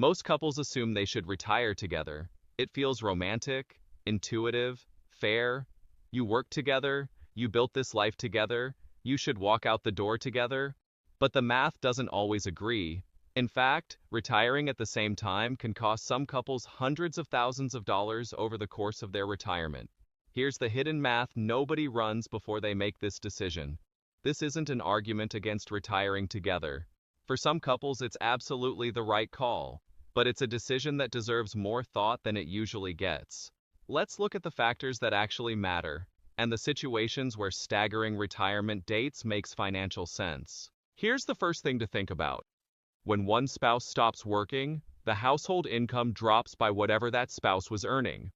Most couples assume they should retire together. It feels romantic, intuitive, fair. You work together, you built this life together, you should walk out the door together. But the math doesn't always agree. In fact, retiring at the same time can cost some couples hundreds of thousands of dollars over the course of their retirement. Here's the hidden math nobody runs before they make this decision. This isn't an argument against retiring together. For some couples, it's absolutely the right call, but it's a decision that deserves more thought than it usually gets. Let's look at the factors that actually matter, and the situations where staggering retirement dates makes financial sense. Here's the first thing to think about. When one spouse stops working, the household income drops by whatever that spouse was earning.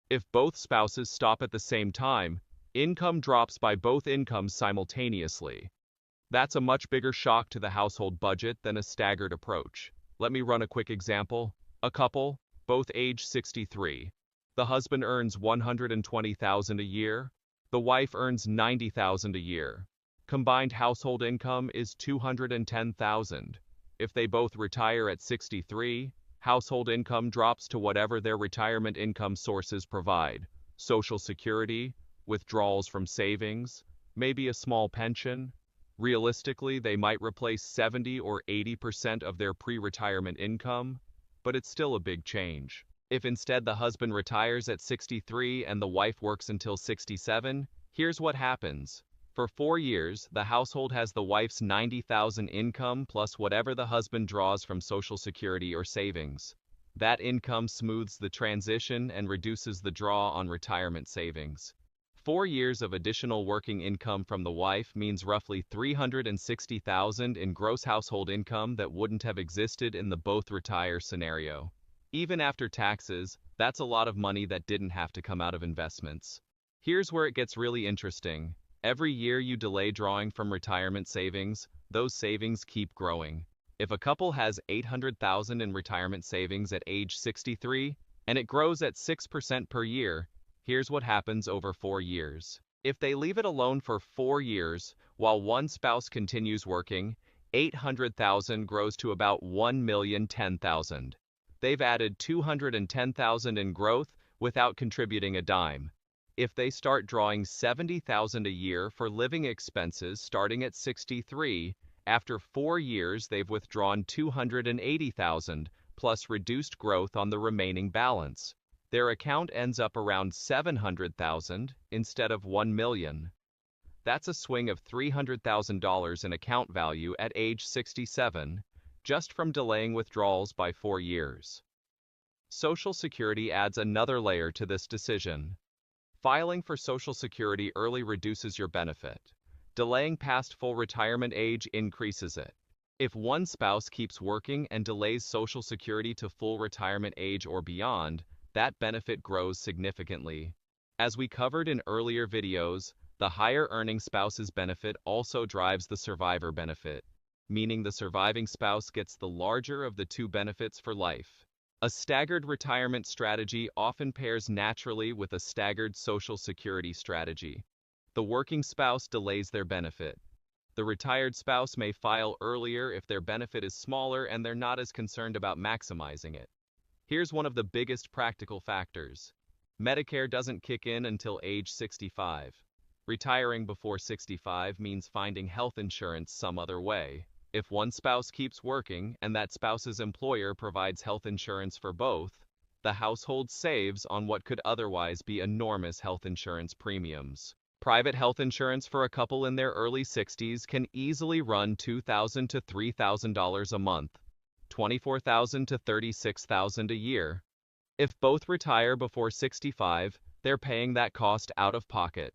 If both spouses stop at the same time, income drops by both incomes simultaneously. That's a much bigger shock to the household budget than a staggered approach. Let me run a quick example. A couple, both age 63. The husband earns $120,000 a year. The wife earns $90,000 a year. Combined household income is $210,000. If they both retire at 63, household income drops to whatever their retirement income sources provide. Social Security, withdrawals from savings, maybe a small pension. Realistically, they might replace 70 or 80% of their pre-retirement income, but it's still a big change. If instead the husband retires at 63 and the wife works until 67, here's what happens. For 4 years, the household has the wife's $90,000 income plus whatever the husband draws from Social Security or savings. That income smooths the transition and reduces the draw on retirement savings. 4 years of additional working income from the wife means roughly $360,000 in gross household income that wouldn't have existed in the both retire scenario. Even after taxes, that's a lot of money that didn't have to come out of investments. Here's where it gets really interesting. Every year you delay drawing from retirement savings, those savings keep growing. If a couple has $800,000 in retirement savings at age 63, and it grows at 6% per year, here's what happens over 4 years. If they leave it alone for 4 years, while one spouse continues working, $800,000 grows to about $1,010,000. They've added $210,000 in growth without contributing a dime. If they start drawing $70,000 a year for living expenses starting at 63, after 4 years they've withdrawn $280,000 plus reduced growth on the remaining balance. Their account ends up around $700,000 instead of $1 million. That's a swing of $300,000 in account value at age 67, just from delaying withdrawals by 4 years. Social Security adds another layer to this decision. Filing for Social Security early reduces your benefit. Delaying past full retirement age increases it. If one spouse keeps working and delays Social Security to full retirement age or beyond, that benefit grows significantly. As we covered in earlier videos, the higher earning spouse's benefit also drives the survivor benefit, meaning the surviving spouse gets the larger of the two benefits for life. A staggered retirement strategy often pairs naturally with a staggered Social Security strategy. The working spouse delays their benefit. The retired spouse may file earlier if their benefit is smaller and they're not as concerned about maximizing it. Here's one of the biggest practical factors. Medicare doesn't kick in until age 65. Retiring before 65 means finding health insurance some other way. If one spouse keeps working and that spouse's employer provides health insurance for both, the household saves on what could otherwise be enormous health insurance premiums. Private health insurance for a couple in their early 60s can easily run $2,000 to $3,000 a month, $24,000 to $36,000 a year. If both retire before 65, they're paying that cost out of pocket.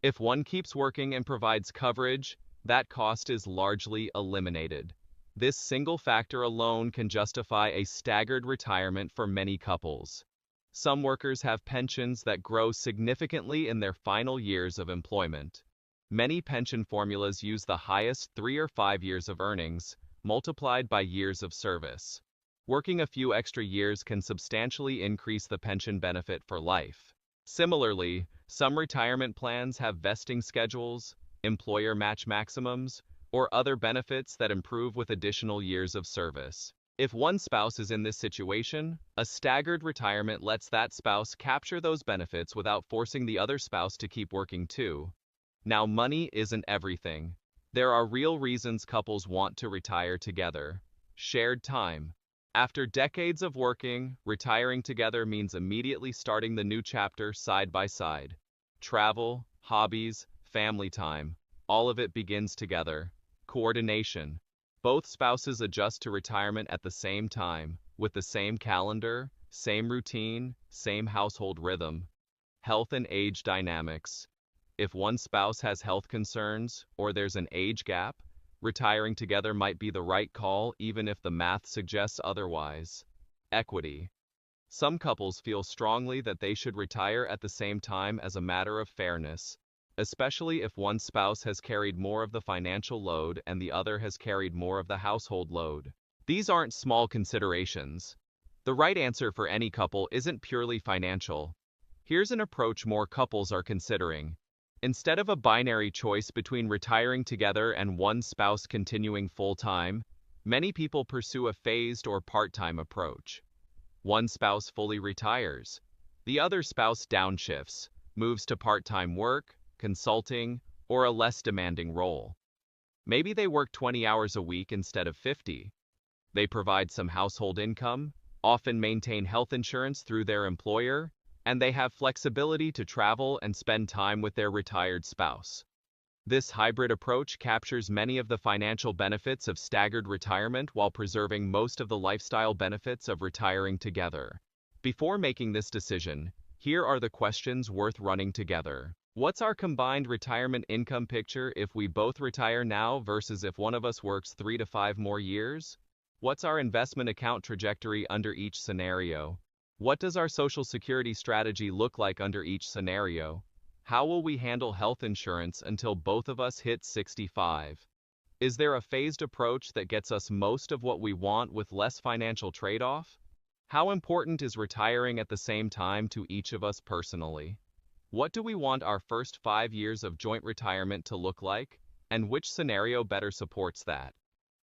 If one keeps working and provides coverage, that cost is largely eliminated. This single factor alone can justify a staggered retirement for many couples. Some workers have pensions that grow significantly in their final years of employment. Many pension formulas use the highest 3 or 5 years of earnings, multiplied by years of service. Working a few extra years can substantially increase the pension benefit for life. Similarly, some retirement plans have vesting schedules, employer match maximums, or other benefits that improve with additional years of service. If one spouse is in this situation, a staggered retirement lets that spouse capture those benefits without forcing the other spouse to keep working too. Now, money isn't everything. There are real reasons couples want to retire together. Shared time. After decades of working, retiring together means immediately starting the new chapter side by side. Travel, hobbies, family time, all of it begins together. Coordination. Both spouses adjust to retirement at the same time, with the same calendar, same routine, same household rhythm. Health and age dynamics. If one spouse has health concerns, or there's an age gap, retiring together might be the right call even if the math suggests otherwise. Equity. Some couples feel strongly that they should retire at the same time as a matter of fairness, especially if one spouse has carried more of the financial load and the other has carried more of the household load. These aren't small considerations. The right answer for any couple isn't purely financial. Here's an approach more couples are considering. Instead of a binary choice between retiring together and one spouse continuing full-time, many people pursue a phased or part-time approach. One spouse fully retires. The other spouse downshifts, moves to part-time work, consulting, or a less demanding role. Maybe they work 20 hours a week instead of 50. They provide some household income, often maintain health insurance through their employer, and they have flexibility to travel and spend time with their retired spouse. This hybrid approach captures many of the financial benefits of staggered retirement while preserving most of the lifestyle benefits of retiring together. Before making this decision, here are the questions worth running together. What's our combined retirement income picture if we both retire now versus if one of us works 3 to 5 more years? What's our investment account trajectory under each scenario? What does our Social Security strategy look like under each scenario? How will we handle health insurance until both of us hit 65? Is there a phased approach that gets us most of what we want with less financial trade-off? How important is retiring at the same time to each of us personally? What do we want our first 5 years of joint retirement to look like, and which scenario better supports that?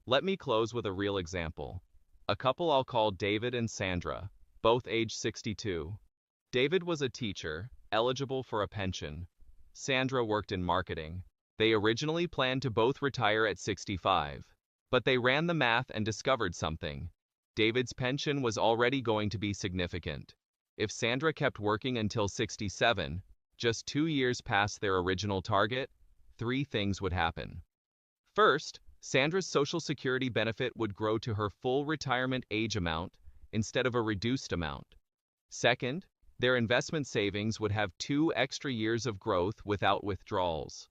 Let me close with a real example. A couple I'll call David and Sandra, both age 62. David was a teacher, eligible for a pension. Sandra worked in marketing. They originally planned to both retire at 65, but they ran the math and discovered something. David's pension was already going to be significant. If Sandra kept working until 67, just 2 years past their original target, 3 things would happen. First, Sandra's Social Security benefit would grow to her full retirement age amount instead of a reduced amount. Second, their investment savings would have 2 extra years of growth without withdrawals.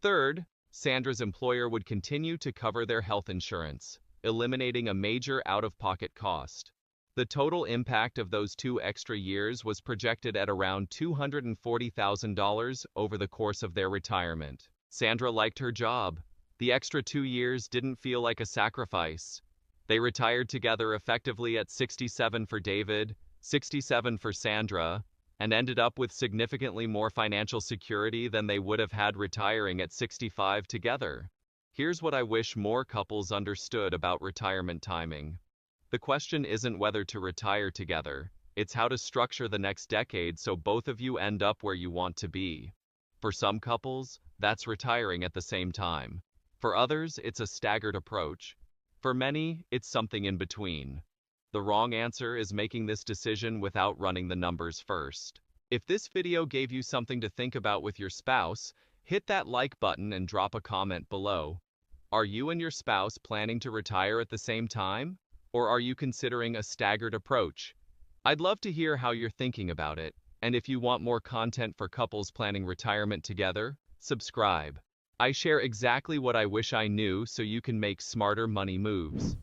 Third, Sandra's employer would continue to cover their health insurance, eliminating a major out-of-pocket cost. The total impact of those 2 extra years was projected at around $240,000 over the course of their retirement. Sandra liked her job. The extra 2 years didn't feel like a sacrifice. They retired together effectively at 67 for David, 67 for Sandra, and ended up with significantly more financial security than they would have had retiring at 65 together. Here's what I wish more couples understood about retirement timing. The question isn't whether to retire together, it's how to structure the next decade so both of you end up where you want to be. For some couples, that's retiring at the same time. For others, it's a staggered approach. For many, it's something in between. The wrong answer is making this decision without running the numbers first. If this video gave you something to think about with your spouse, hit that like button and drop a comment below. Are you and your spouse planning to retire at the same time? Or are you considering a staggered approach? I'd love to hear how you're thinking about it, and if you want more content for couples planning retirement together, subscribe. I share exactly what I wish I knew so you can make smarter money moves.